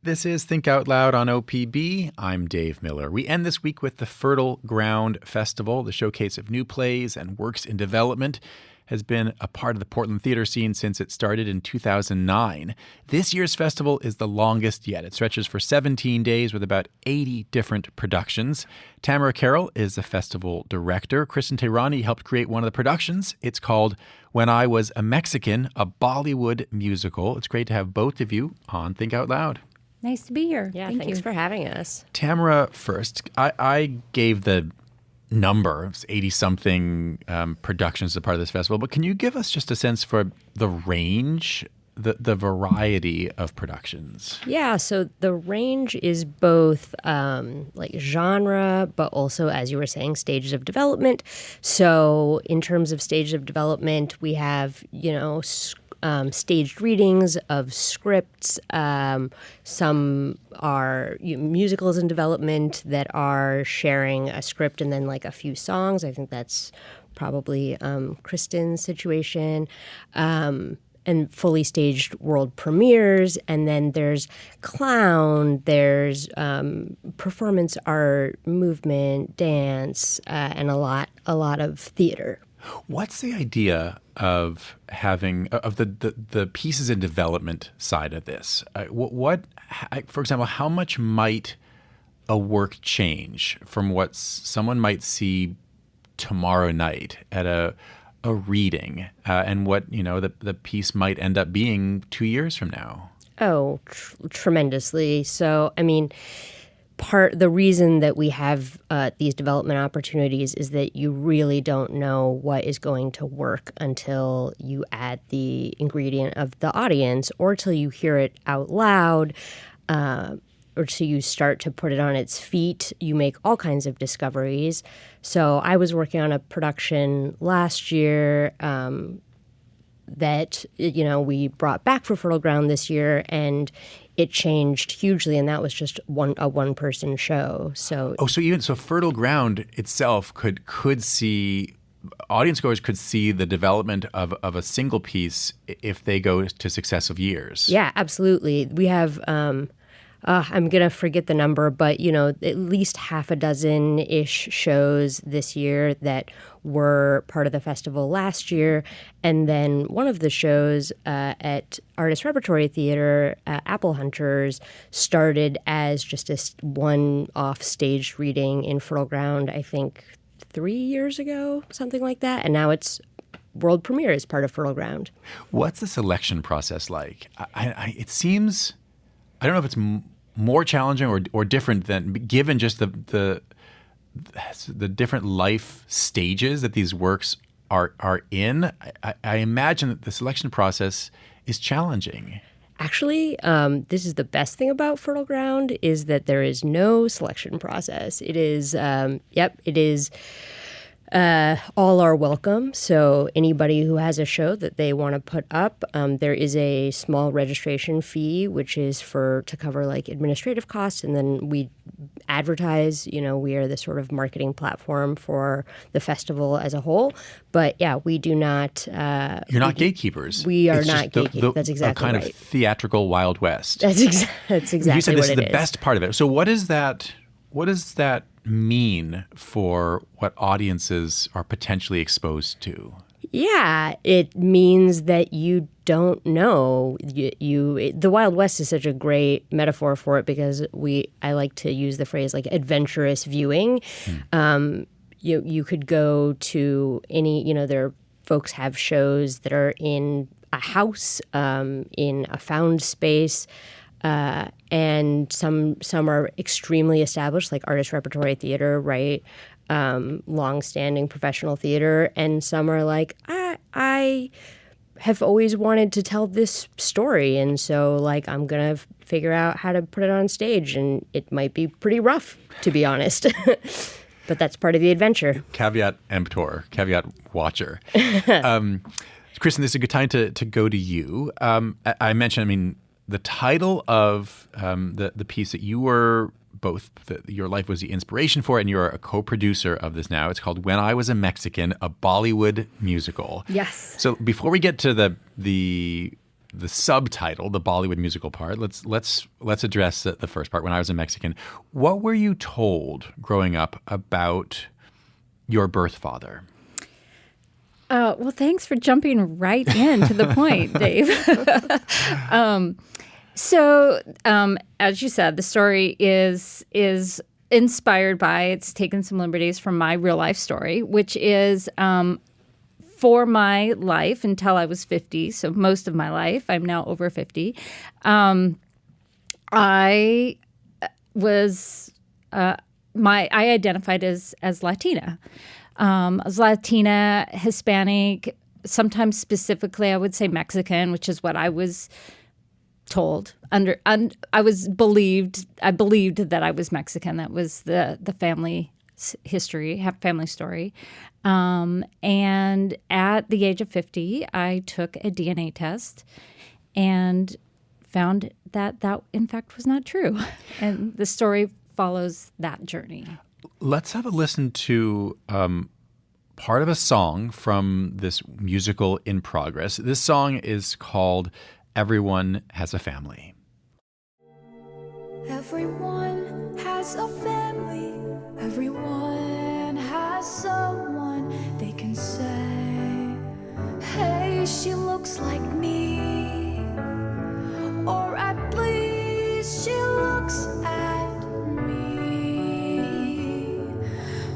This is Think Out Loud on OPB. I'm Dave Miller. We end this week with the Fertile Ground Festival. The showcase of new plays and works in development has been a part of the Portland theater scene since it started in 2009. This year's festival is the longest yet. It stretches for 17 days with about 80 different productions. Tamara Carroll is the festival director. Kristin Tehrani helped create one of the productions. It's called When I Was a Mexican, a Bollywood musical. It's great to have both of you on Think Out Loud. Nice to be here. Yeah, Thanks thanks for having us. Tamara first. I gave the number, 80-something productions as a part of this festival, but can you give us just a sense for the range, the variety of productions? Yeah, so the range is both like genre, but also, as you were saying, stages of development. So in terms of stages of development, we have, staged readings of scripts. Some are musicals in development that are sharing a script and then like a few songs. I think that's probably Kristin's situation. And fully staged world premieres. And then there's clown, there's performance art, movement, dance, and a lot of theater. What's the idea of having the pieces in development side of this? For example, how much might a work change from what someone might see tomorrow night at a reading, and what the piece might end up being 2 years from now? Oh, tremendously. So, I mean, the reason that we have these development opportunities is that you really don't know what is going to work until you add the ingredient of the audience, or till you hear it out loud, or till you start to put it on its feet. You make all kinds of discoveries. So I was working on a production last year that we brought back for Fertile Ground this year, and it changed hugely, and that was just a one-person show. So Fertile Ground itself could see, audience goers could see the development of a single piece if they go to successive years. Yeah, absolutely. We have I'm going to forget the number, but, at least half a dozen-ish shows this year that were part of the festival last year. And then one of the shows at Artist Repertory Theater, Apple Hunters, started as just a one-off staged reading in Fertile Ground, I think 3 years ago, something like that. And now it's world premiere as part of Fertile Ground. What's the selection process like? It seems, I don't know if it's more challenging or different than, given just the different life stages that these works are in. I imagine that the selection process is challenging. Actually, this is the best thing about Fertile Ground, is that there is no selection process. It is, it is all are welcome. So anybody who has a show that they want to put up, there is a small registration fee, which is to cover like administrative costs, and then we advertise. We are the sort of marketing platform for the festival as a whole. But yeah, we do not. You're not gatekeepers. We are not gatekeepers. That's exactly right. A kind right. of theatrical Wild West. That's exactly. You said this is the is. best part of it. So what does that mean for what audiences are potentially exposed to? Yeah, it means that you don't know. The Wild West is such a great metaphor for it, because I like to use the phrase like adventurous viewing. You could go to any, there folks have shows that are in a house, in a found space. And some are extremely established, like Artist Repertory Theater, right? Long-standing professional theater. And some are like, I have always wanted to tell this story, and so like I'm going to figure out how to put it on stage, and it might be pretty rough, to be honest. But that's part of the adventure. Caveat emptor, caveat watcher. Kristin, this is a good time to go to you. I mentioned, the title of the piece that you were your life was the inspiration for, and you're a co-producer of this now. It's called When I Was a Mexican, a Bollywood musical. Yes. So before we get to the the subtitle, the Bollywood musical part. Let's address the first part. When I was a Mexican, what were you told growing up about your birth father? Well, thanks for jumping right in to the point, Dave. As you said, the story is inspired by, it's taken some liberties from my real life story, which is for my life until I was 50, so most of my life, I'm now over 50, I identified as Latina. As Latina, Hispanic, sometimes specifically I would say Mexican, which is what I was told. I believed that I was Mexican. That was the family history, family story. And at the age of 50, I took a DNA test and found that in fact was not true. And the story follows that journey. Let's have a listen to part of a song from this musical in progress. This song is called Everyone Has a Family. Everyone has a family. Everyone has someone they can say, hey, she looks like me. Or at least she looks at me.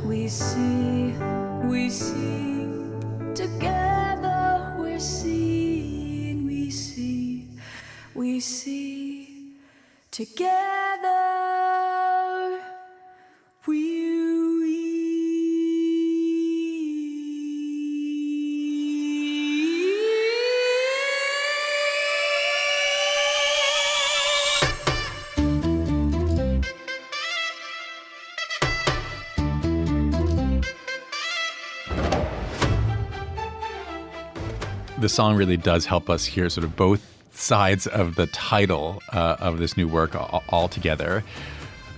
We see, together we're seeing, we see, together we. The song really does help us hear sort of both sides of the title of this new work all together.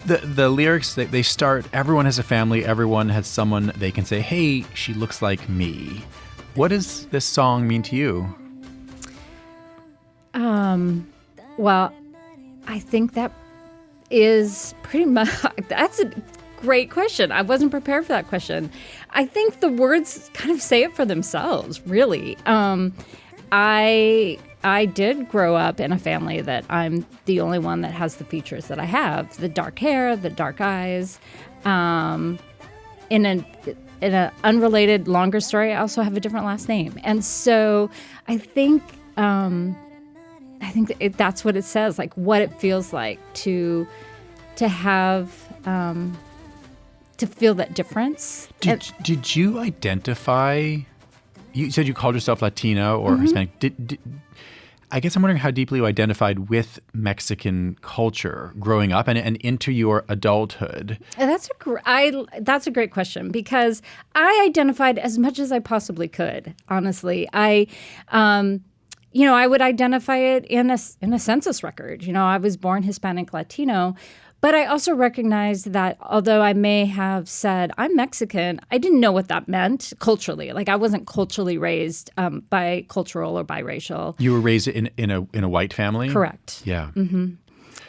The lyrics, they start, everyone has a family, everyone has someone they can say, hey, she looks like me. What does this song mean to you? Well, I think that is pretty much, that's a great question. I wasn't prepared for that question. I think the words kind of say it for themselves, really. I did grow up in a family that I'm the only one that has the features that I have, the dark hair, the dark eyes. In an unrelated longer story, I also have a different last name. And so I think that's what it says, like what it feels like to have to feel that difference. Did you identify? You said you called yourself Latina or Hispanic. I guess I'm wondering how deeply you identified with Mexican culture growing up and into your adulthood. That's a great question, because I identified as much as I possibly could. Honestly, I would identify it in a census record. I was born Hispanic Latino. But I also recognized that although I may have said I'm Mexican, I didn't know what that meant culturally. Like I wasn't culturally raised bicultural or biracial. You were raised in a white family? Correct. Yeah. Mm-hmm.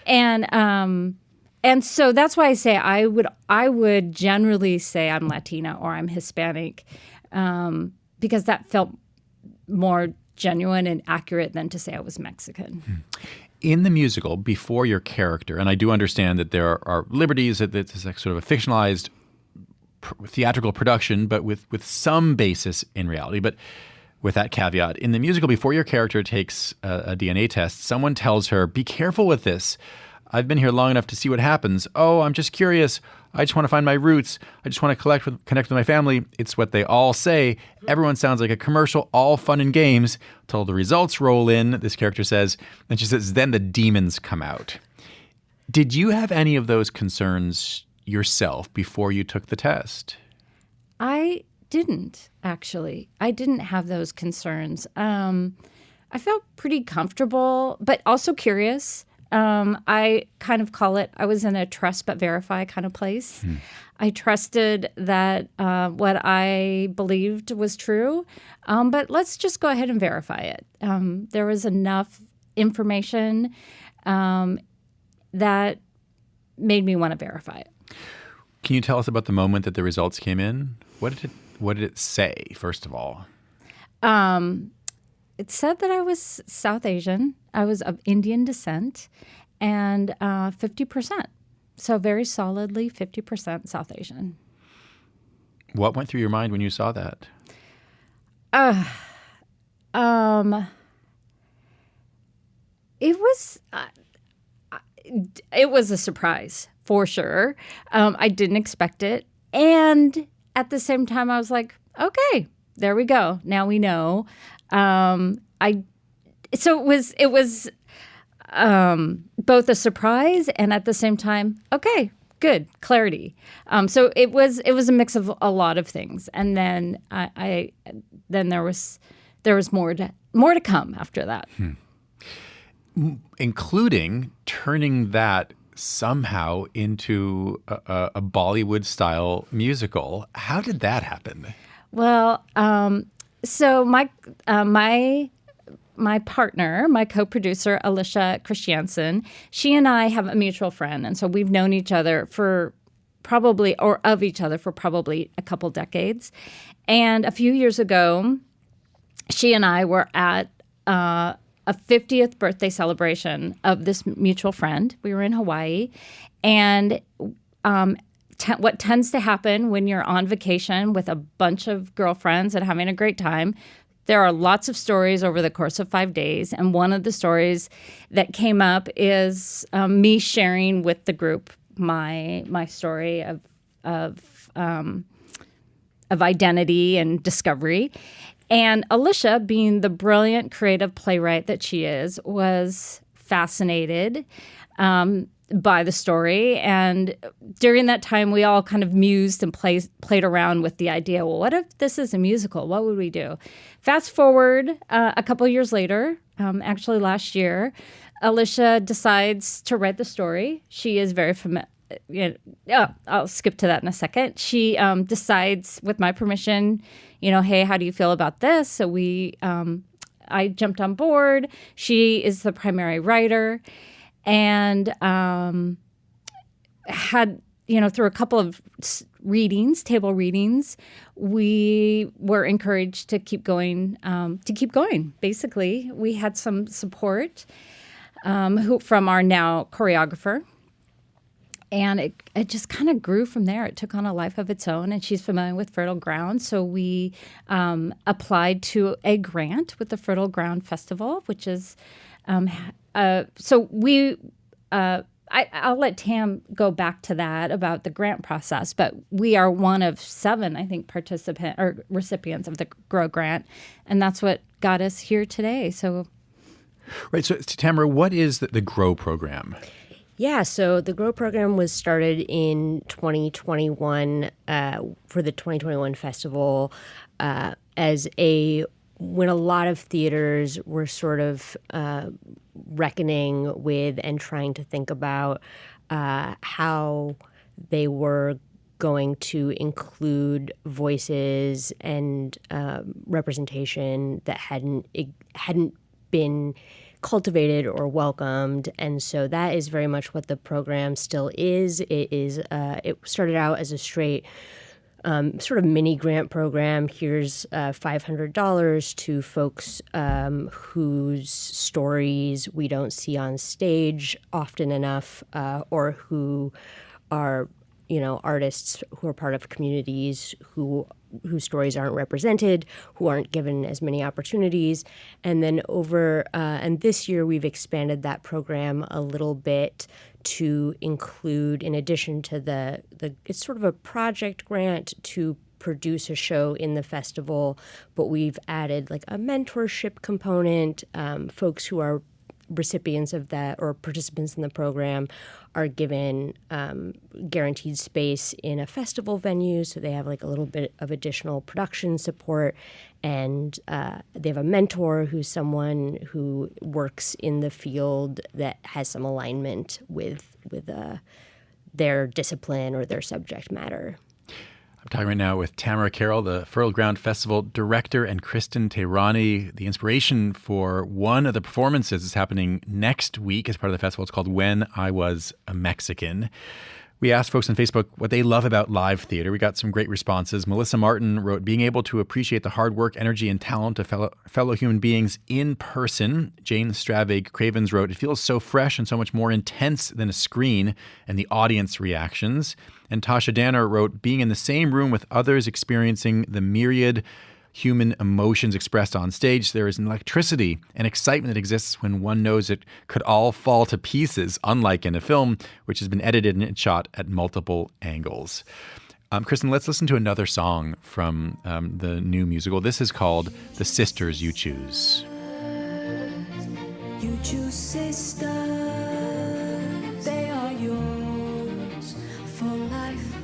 And so that's why I say I would generally say I'm Latina or I'm Hispanic, because that felt more genuine and accurate than to say I was Mexican. In the musical, before your character, and I do understand that there are liberties, that it's like sort of a fictionalized theatrical production, but with some basis in reality. But with that caveat, in the musical, before your character takes a DNA test, someone tells her, be careful with this. I've been here long enough to see what happens. Oh, I'm just curious. I just want to find my roots. I just want to connect with my family. It's what they all say. Everyone sounds like a commercial, all fun and games, till the results roll in, this character says. And she says, then the demons come out. Did you have any of those concerns yourself before you took the test? I didn't, actually. I didn't have those concerns. I felt pretty comfortable, but also curious. I kind of call it, I was in a trust but verify kind of place. I trusted that what I believed was true, but let's just go ahead and verify it. There was enough information that made me want to verify it. Can you tell us about the moment that the results came in? What did it say, first of all? It said that I was South Asian. I was of Indian descent and 50%. So very solidly 50% South Asian. What went through your mind when you saw that? It was a surprise for sure. I didn't expect it. And at the same time, I was like, okay, there we go. Now we know. So it was both a surprise and at the same time, okay, good, clarity. So it was a mix of a lot of things, and then then there was more to come after that, including turning that somehow into a Bollywood style musical. How did that happen? Well, so my partner, my co-producer, Alicia Christiansen, she and I have a mutual friend. And so we've known each other for probably a couple decades. And a few years ago, she and I were at a 50th birthday celebration of this mutual friend. We were in Hawaii. And what tends to happen when you're on vacation with a bunch of girlfriends and having a great time, there are lots of stories over the course of 5 days. And one of the stories that came up is me sharing with the group my story of identity and discovery. And Alicia, being the brilliant creative playwright that she is, was fascinated by the story. And during that time, we all kind of mused and played around with the idea, well, what if this is a musical? What would we do? Fast forward a couple years later, actually last year, Alicia decides to write the story. She is very familiar. I'll skip to that in a second. She decides, with my permission, hey, how do you feel about this? So I jumped on board. She is the primary writer, and had, through a couple of table readings, we were encouraged to keep going. Basically, we had some support from our now choreographer. And it just kind of grew from there. It took on a life of its own, and she's familiar with Fertile Ground. So we applied to a grant with the Fertile Ground Festival, which is I'll let Tam go back to that about the grant process, but we are one of 7, I think, recipients of the GROW grant, and that's what got us here today. So, right. So, Tamara, what is the GROW program? Yeah, so the GROW program was started in 2021 for the 2021 festival when a lot of theaters were sort of reckoning with and trying to think about how they were going to include voices and representation that hadn't been cultivated or welcomed. And so that is very much what the program still is. It started out as a straight sort of mini grant program. Here's $500 to folks whose stories we don't see on stage often enough, or who are, artists who are part of communities whose stories aren't represented, who aren't given as many opportunities. And then and this year we've expanded that program a little bit to include, in addition to it's sort of a project grant to produce a show in the festival, but we've added like a mentorship component, folks who are recipients of that or participants in the program are given guaranteed space in a festival venue, so they have like a little bit of additional production support, and they have a mentor who's someone who works in the field that has some alignment with their discipline or their subject matter. I'm talking right now with Tamara Carroll, the Fertile Ground Festival director, and Kristin Tehrani. The inspiration for one of the performances is happening next week as part of the festival. It's called When I Was a Mexican. We asked folks on Facebook what they love about live theater. We got some great responses. Melissa Martin wrote, being able to appreciate the hard work, energy, and talent of fellow human beings in person. Jane Stravig Cravens wrote, it feels so fresh and so much more intense than a screen and the audience reactions. And Tasha Danner wrote, being in the same room with others experiencing the myriad human emotions expressed on stage, there is an electricity and excitement that exists when one knows it could all fall to pieces, unlike in a film, which has been edited and shot at multiple angles. Kristin, let's listen to another song from the new musical. This is called The Sisters You Choose. You choose sisters, they are yours for life.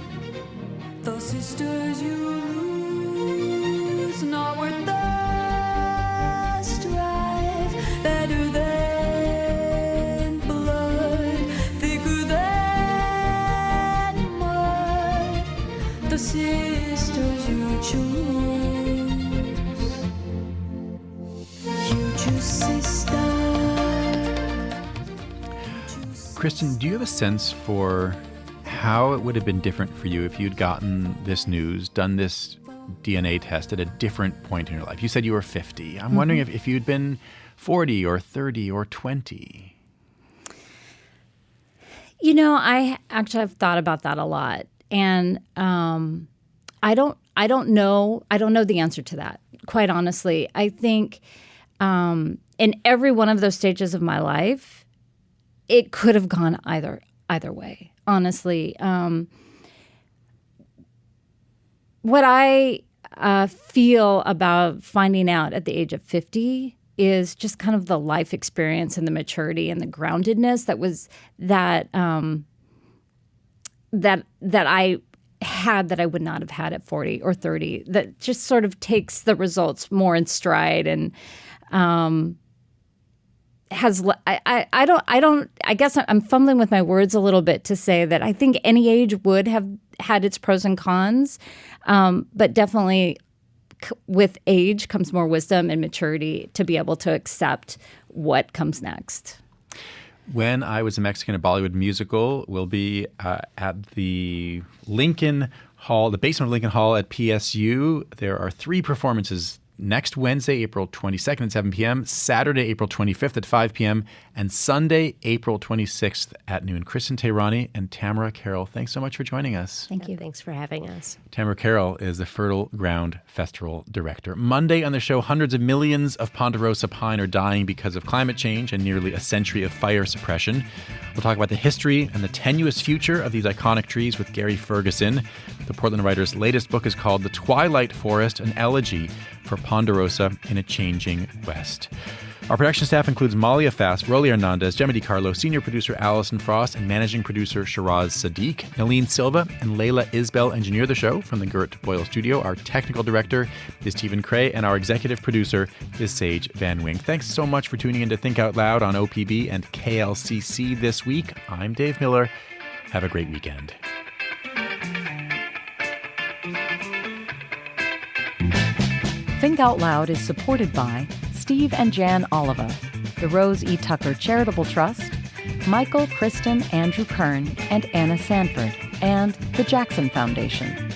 Those sisters you lose, not worth the strife. Better than blood, thicker than mud. The sisters you choose. You choose sisters. Kristin, do you have a sense for how it would have been different for you if you'd gotten this news, done this DNA test at a different point in your life? You said you were 50. I'm wondering if you'd been 40 or 30 or 20. You know, I actually have thought about that a lot, and I don't know the answer to that, quite honestly. I think in every one of those stages of my life, it could have gone either way, honestly. What I feel about finding out at the age of 50 is just kind of the life experience and the maturity and the groundedness that I had that I would not have had at 40 or 30. That just sort of takes the results more in stride and I guess I'm fumbling with my words a little bit to say that I think any age would have had its pros and cons, but definitely with age comes more wisdom and maturity to be able to accept what comes next. When I Was a Mexican, a Bollywood musical, will be at the Lincoln Hall, the basement of Lincoln Hall at PSU. There are 3 performances next Wednesday, April 22nd at 7 p.m., Saturday, April 25th at 5 p.m., and Sunday, April 26th at noon. Kristin Tehrani and Tamara Carroll, thanks so much for joining us. Thank you. Thanks for having us. Tamara Carroll is the Fertile Ground Festival director. Monday on the show, hundreds of millions of Ponderosa pine are dying because of climate change and nearly a century of fire suppression. We'll talk about the history and the tenuous future of these iconic trees with Gary Ferguson. The Portland writer's latest book is called The Twilight Forest, an elegy for Ponderosa in a Changing West. Our production staff includes Malia Fass, Rolly Hernandez, Gemma DiCarlo, senior producer Allison Frost, and managing producer Shiraz Sadiq. Nalene Silva and Layla Isbell engineer the show from the Gert Boyle studio. Our technical director is Stephen Cray, and our executive producer is Sage Van Wing. Thanks so much for tuning in to Think Out Loud on OPB and KLCC this week. I'm Dave Miller. Have a great weekend. Think Out Loud is supported by Steve and Jan Oliva, the Rose E. Tucker Charitable Trust, Michael, Kristin, Andrew Kern, and Anna Sanford, and the Jackson Foundation.